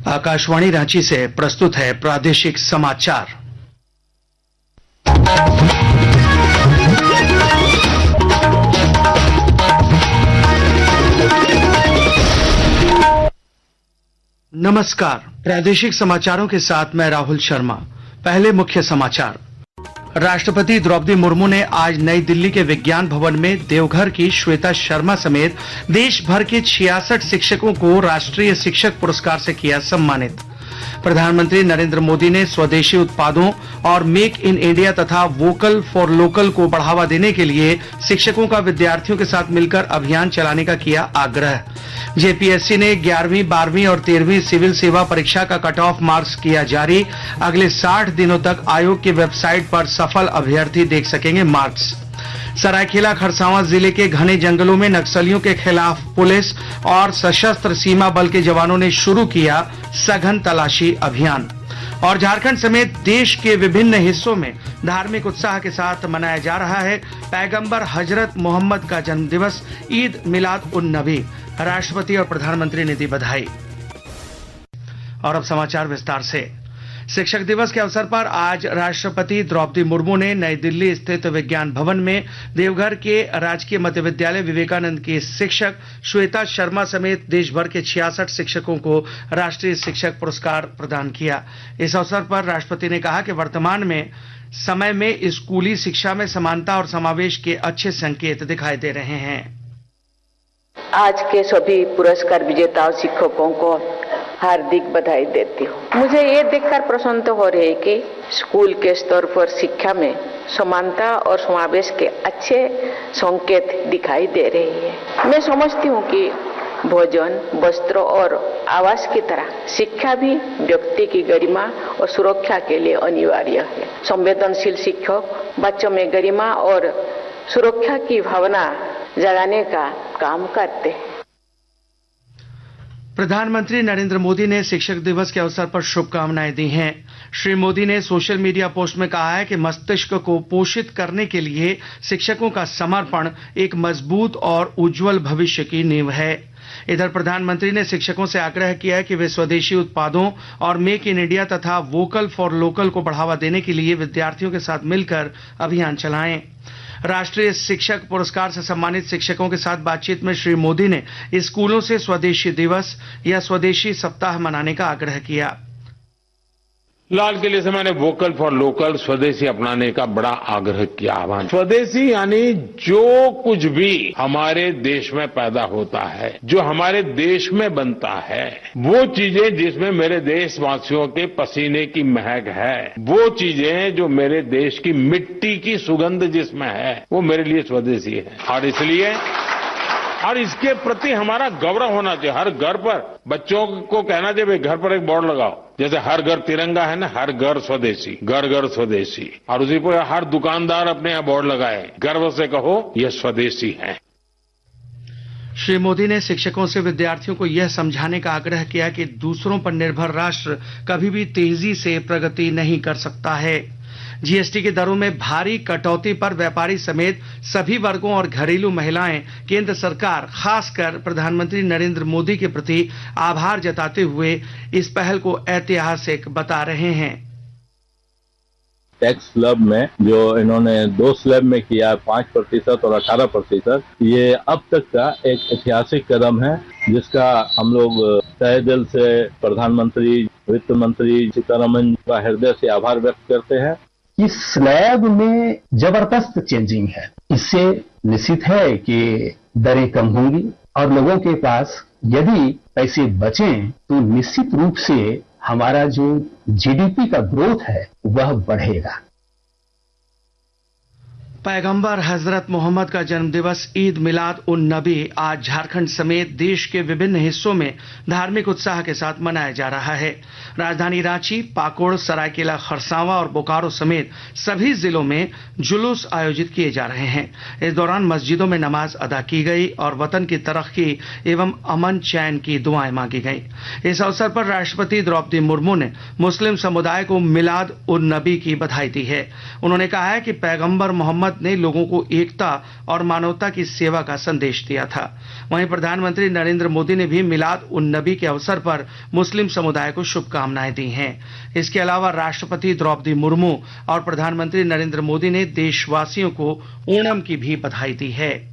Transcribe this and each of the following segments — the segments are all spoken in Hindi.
आकाशवाणी रांची से प्रस्तुत है प्रादेशिक समाचार। नमस्कार, प्रादेशिक समाचारों के साथ मैं राहुल शर्मा। पहले मुख्य समाचार। राष्ट्रपति द्रौपदी मुर्मू ने आज नई दिल्ली के विज्ञान भवन में देवघर की श्वेता शर्मा समेत देश भर के 66 शिक्षकों को राष्ट्रीय शिक्षक पुरस्कार से किया सम्मानित। प्रधानमंत्री नरेंद्र मोदी ने स्वदेशी उत्पादों और मेक इन इंडिया तथा वोकल फॉर लोकल को बढ़ावा देने के लिए शिक्षकों का विद्यार्थियों के साथ मिलकर अभियान चलाने का किया आग्रह। जेपीएससी ने 11वीं, 12वीं और 13वीं सिविल सेवा परीक्षा का कट ऑफ मार्क्स किया जारी। अगले 60 दिनों तक आयोग की वेबसाइट पर सफल अभ्यर्थी देख सकेंगे मार्क्स। सरायकेला खरसावां जिले के घने जंगलों में नक्सलियों के खिलाफ पुलिस और सशस्त्र सीमा बल के जवानों ने शुरू किया सघन तलाशी अभियान। और झारखंड समेत देश के विभिन्न हिस्सों में धार्मिक उत्साह के साथ मनाया जा रहा है पैगंबर हजरत मोहम्मद का जन्मदिवस ईद मिलाद उन नबी। राष्ट्रपति और प्रधानमंत्री ने दी बधाई। और अब समाचार विस्तार से। शिक्षक दिवस के अवसर पर आज राष्ट्रपति द्रौपदी मुर्मू ने नई दिल्ली स्थित विज्ञान भवन में देवघर के राजकीय मध्य विद्यालय विवेकानंद की शिक्षक श्वेता शर्मा समेत देश भर के 66 शिक्षकों को राष्ट्रीय शिक्षक पुरस्कार प्रदान किया। इस अवसर पर राष्ट्रपति ने कहा कि वर्तमान में समय में स्कूली शिक्षा में समानता और समावेश के अच्छे संकेत दिखाई दे रहे हैं। आज के सभी पुरस्कार विजेताओं शिक्षकों को हार्दिक बधाई देती हूँ। मुझे ये देखकर प्रसन्नता हो रही है कि स्कूल के स्तर पर शिक्षा में समानता और समावेश के अच्छे संकेत दिखाई दे रही है। मैं समझती हूँ कि भोजन, वस्त्र और आवास की तरह शिक्षा भी व्यक्ति की गरिमा और सुरक्षा के लिए अनिवार्य है। संवेदनशील शिक्षक बच्चों में गरिमा और सुरक्षा की भावना जगाने का काम करते हैं। प्रधानमंत्री नरेंद्र मोदी ने शिक्षक दिवस के अवसर पर शुभकामनाएं दी हैं। श्री मोदी ने सोशल मीडिया पोस्ट में कहा है कि मस्तिष्क को पोषित करने के लिए शिक्षकों का समर्पण एक मजबूत और उज्जवल भविष्य की नींव है। इधर प्रधानमंत्री ने शिक्षकों से आग्रह किया है कि वे स्वदेशी उत्पादों और मेक इन इंडिया तथा वोकल फॉर लोकल को बढ़ावा देने के लिए विद्यार्थियों के साथ मिलकर अभियान चलाएं। राष्ट्रीय शिक्षक पुरस्कार से सम्मानित शिक्षकों के साथ बातचीत में श्री मोदी ने स्कूलों से स्वदेशी दिवस या स्वदेशी सप्ताह मनाने का आग्रह किया। लाल किले से मैंने वोकल फॉर लोकल, स्वदेशी अपनाने का बड़ा आग्रह किया, आह्वान। स्वदेशी यानी जो कुछ भी हमारे देश में पैदा होता है, जो हमारे देश में बनता है, वो चीजें जिसमें मेरे देशवासियों के पसीने की महक है, वो चीजें जो मेरे देश की मिट्टी की सुगंध जिसमें है, वो मेरे लिए स्वदेशी है। और इसलिए और इसके प्रति हमारा गौरव होना चाहिए। हर घर पर बच्चों को कहना चाहिए घर पर एक बोर्ड लगाओ, जैसे हर घर तिरंगा है ना, हर घर स्वदेशी, घर घर स्वदेशी। और उसी पर हर दुकानदार अपने यहाँ बोर्ड लगाए, गर्व से कहो ये स्वदेशी है। श्री मोदी ने शिक्षकों से विद्यार्थियों को यह समझाने का आग्रह किया कि दूसरों पर निर्भर राष्ट्र कभी भी तेजी से प्रगति नहीं कर सकता है। जीएसटी की दरों में भारी कटौती पर व्यापारी समेत सभी वर्गों और घरेलू महिलाएं केंद्र सरकार, खासकर प्रधानमंत्री नरेंद्र मोदी के प्रति आभार जताते हुए इस पहल को ऐतिहासिक बता रहे हैं। टैक्स स्लैब में जो इन्होंने 2 स्लैब में किया 5% और 18%, ये अब तक का एक ऐतिहासिक कदम है, जिसका हम लोग तहे दिल से प्रधानमंत्री, वित्त मंत्री सीतारमण का हृदय से आभार व्यक्त करते हैं। इस स्लैब में जबरदस्त चेंजिंग है। इससे निश्चित है कि दरें कम होंगी और लोगों के पास यदि पैसे बचें तो निश्चित रूप से हमारा जो जीडीपी का ग्रोथ है वह बढ़ेगा। पैगंबर हजरत मोहम्मद का जन्मदिवस ईद मिलाद उन नबी आज झारखंड समेत देश के विभिन्न हिस्सों में धार्मिक उत्साह के साथ मनाया जा रहा है। राजधानी रांची, पाकुड़, सरायकेला खरसावां और बोकारो समेत सभी जिलों में जुलूस आयोजित किए जा रहे हैं। इस दौरान मस्जिदों में नमाज अदा की गई और वतन की तरक्की एवं अमन चैन की दुआएं मांगी गई। इस अवसर पर राष्ट्रपति द्रौपदी मुर्मू ने मुस्लिम समुदाय को मिलाद उन नबी की बधाई दी है। उन्होंने कहा है कि पैगंबर मोहम्मद मोहम्मद ने लोगों को एकता और मानवता की सेवा का संदेश दिया था। वहीं प्रधानमंत्री नरेंद्र मोदी ने भी मिलाद उन नबी के अवसर पर मुस्लिम समुदाय को शुभकामनाएं दी हैं। इसके अलावा राष्ट्रपति द्रौपदी मुर्मू और प्रधानमंत्री नरेंद्र मोदी ने देशवासियों को ओणम की भी बधाई दी है।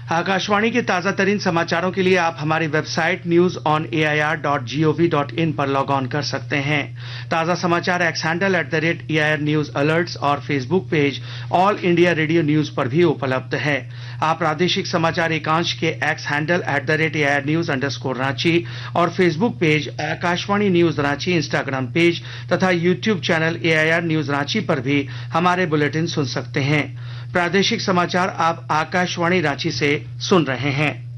आकाशवाणी के ताजा तरीन समाचारों के लिए आप हमारी वेबसाइट newsonair.gov.in पर लॉग ऑन कर सकते हैं। ताजा समाचार X handle @AIR news alerts और Facebook page All India Radio news पर भी उपलब्ध है। आप प्रादेशिक समाचार एकांश के एक्स हैंडल @AIR न्यूज_रांची और Facebook page Akashvani news Ranchi, Instagram page तथा YouTube channel AIR news Ranchi पर भी हमारे बुलेटिन सुन सकते हैं। प्रादेशिक समाचार आप आकाशवाणी रांची से सुन रहे हैं।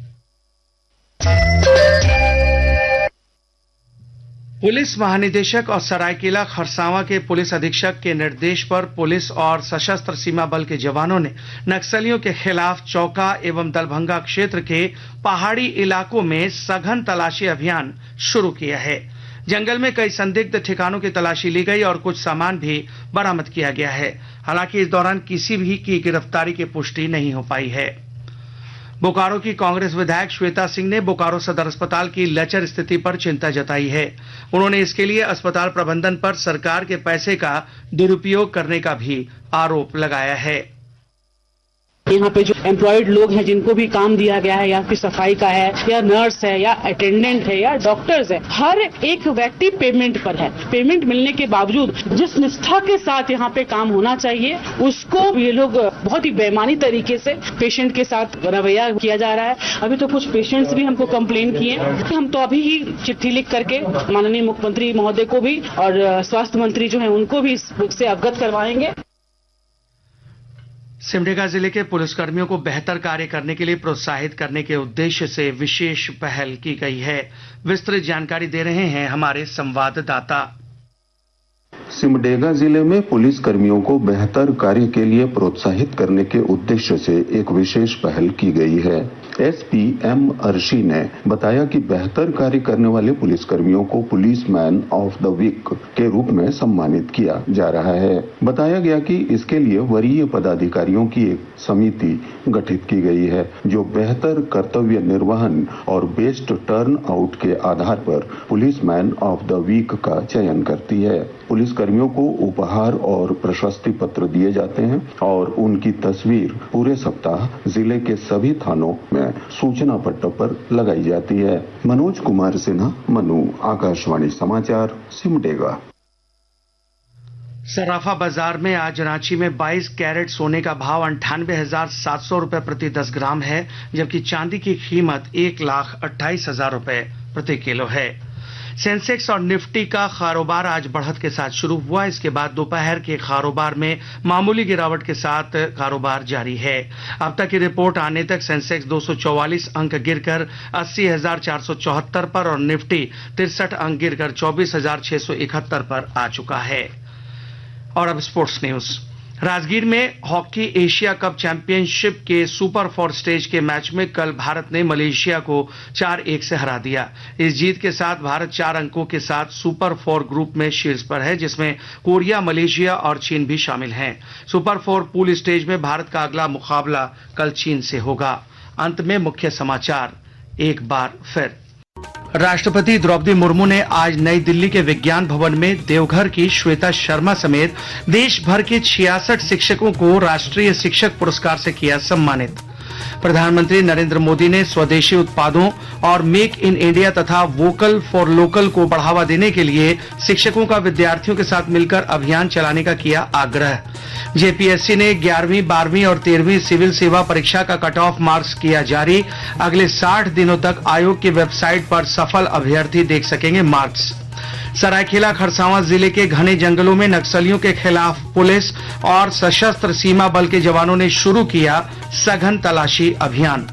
पुलिस महानिदेशक और सरायकेला खरसावां के पुलिस अधीक्षक के निर्देश पर पुलिस और सशस्त्र सीमा बल के जवानों ने नक्सलियों के खिलाफ चौका एवं दलभंगा क्षेत्र के पहाड़ी इलाकों में सघन तलाशी अभियान शुरू किया है। जंगल में कई संदिग्ध ठिकानों की तलाशी ली गई और कुछ सामान भी बरामद किया गया है। हालांकि इस दौरान किसी भी की गिरफ्तारी की पुष्टि नहीं हो पाई है। बोकारो की कांग्रेस विधायक श्वेता सिंह ने बोकारो सदर अस्पताल की लचर स्थिति पर चिंता जताई है। उन्होंने इसके लिए अस्पताल प्रबंधन पर सरकार के पैसे का दुरुपयोग करने का भी आरोप लगाया है। यहाँ पे जो एम्प्लॉयड लोग हैं जिनको भी काम दिया गया है, या फिर सफाई का है, या नर्स है, या अटेंडेंट है, या डॉक्टर्स है, हर एक व्यक्ति पेमेंट पर है। पेमेंट मिलने के बावजूद जिस निष्ठा के साथ यहाँ पे काम होना चाहिए उसको ये लोग बहुत ही बेईमानी तरीके से पेशेंट के साथ रवैया किया जा रहा है। अभी तो कुछ पेशेंट्स भी हमको कंप्लेन किए। हम तो अभी ही चिट्ठी लिख करके माननीय मुख्यमंत्री महोदय को भी और स्वास्थ्य मंत्री जो है उनको भी इससे अवगत करवाएंगे। सिमडेगा जिले के पुलिसकर्मियों को बेहतर कार्य करने के लिए प्रोत्साहित करने के उद्देश्य से विशेष पहल की गई है। विस्तृत जानकारी दे रहे हैं हमारे संवाददाता। सिमडेगा जिले में पुलिस कर्मियों को बेहतर कार्य के लिए प्रोत्साहित करने के उद्देश्य से एक विशेष पहल की गई है। एसपी एम अर्शी ने बताया कि बेहतर कार्य करने वाले पुलिसकर्मियों को पुलिसमैन ऑफ द वीक के रूप में सम्मानित किया जा रहा है। बताया गया कि इसके लिए वरीय पदाधिकारियों की एक समिति गठित की गई है जो बेहतर कर्तव्य निर्वहन और बेस्ट टर्न आउट के आधार पर पुलिसमैन ऑफ द वीक का चयन करती है। पुलिसकर्मियों को उपहार और प्रशस्ति पत्र दिए जाते हैं और उनकी तस्वीर पूरे सप्ताह जिले के सभी थानों में सूचना पट्टों पर लगाई जाती है। मनोज कुमार सिन्हा, मनु, आकाशवाणी समाचार, सिमडेगा। सराफा बाजार में आज रांची में 22 कैरेट सोने का भाव 98,700 रुपए प्रति 10 ग्राम है, जबकि चांदी की कीमत 1,28,000 रुपए प्रति किलो है। सेंसेक्स और निफ्टी का कारोबार आज बढ़त के साथ शुरू हुआ। इसके बाद दोपहर के कारोबार में मामूली गिरावट के साथ कारोबार जारी है। अब तक की रिपोर्ट आने तक सेंसेक्स 244 अंक गिरकर 80,474 पर और निफ्टी 63 अंक गिरकर 24,671 पर आ चुका है। और अब स्पोर्ट्स न्यूज। राजगीर में हॉकी एशिया कप चैंपियनशिप के सुपर 4 स्टेज के मैच में कल भारत ने मलेशिया को 4-1 से हरा दिया। इस जीत के साथ भारत 4 अंकों के साथ सुपर 4 ग्रुप में शीर्ष पर है, जिसमें कोरिया, मलेशिया और चीन भी शामिल हैं। सुपर 4 पूल स्टेज में भारत का अगला मुकाबला कल चीन से होगा। अंत में मुख्य समाचार एक बार फिर। राष्ट्रपति द्रौपदी मुर्मू ने आज नई दिल्ली के विज्ञान भवन में देवघर की श्वेता शर्मा समेत देश भर के 66 शिक्षकों को राष्ट्रीय शिक्षक पुरस्कार से किया सम्मानित। प्रधानमंत्री नरेंद्र मोदी ने स्वदेशी उत्पादों और मेक इन इंडिया तथा वोकल फॉर लोकल को बढ़ावा देने के लिए शिक्षकों का विद्यार्थियों के साथ मिलकर अभियान चलाने का किया आग्रह। जेपीएससी ने 11वीं, 12वीं और 13वीं सिविल सेवा परीक्षा का कट ऑफ मार्क्स किया जारी। अगले 60 दिनों तक आयोग की वेबसाइट पर सफल अभ्यर्थी देख सकेंगे मार्क्स। सरायकेला खरसावां जिले के घने जंगलों में नक्सलियों के खिलाफ पुलिस और सशस्त्र सीमा बल के जवानों ने शुरू किया सघन तलाशी अभियान।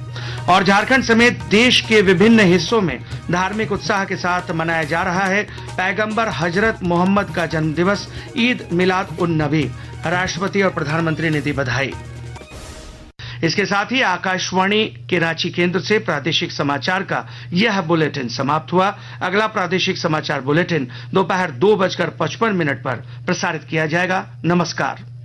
और झारखंड समेत देश के विभिन्न हिस्सों में धार्मिक उत्साह के साथ मनाया जा रहा है पैगंबर हजरत मोहम्मद का जन्मदिवस, ईद मिलाद उन नबी। राष्ट्रपति और प्रधानमंत्री ने दी बधाई। इसके साथ ही आकाशवाणी के रांची केंद्र से प्रादेशिक समाचार का यह बुलेटिन समाप्त हुआ। अगला प्रादेशिक समाचार बुलेटिन दोपहर 2:55 पर प्रसारित किया जाएगा। नमस्कार।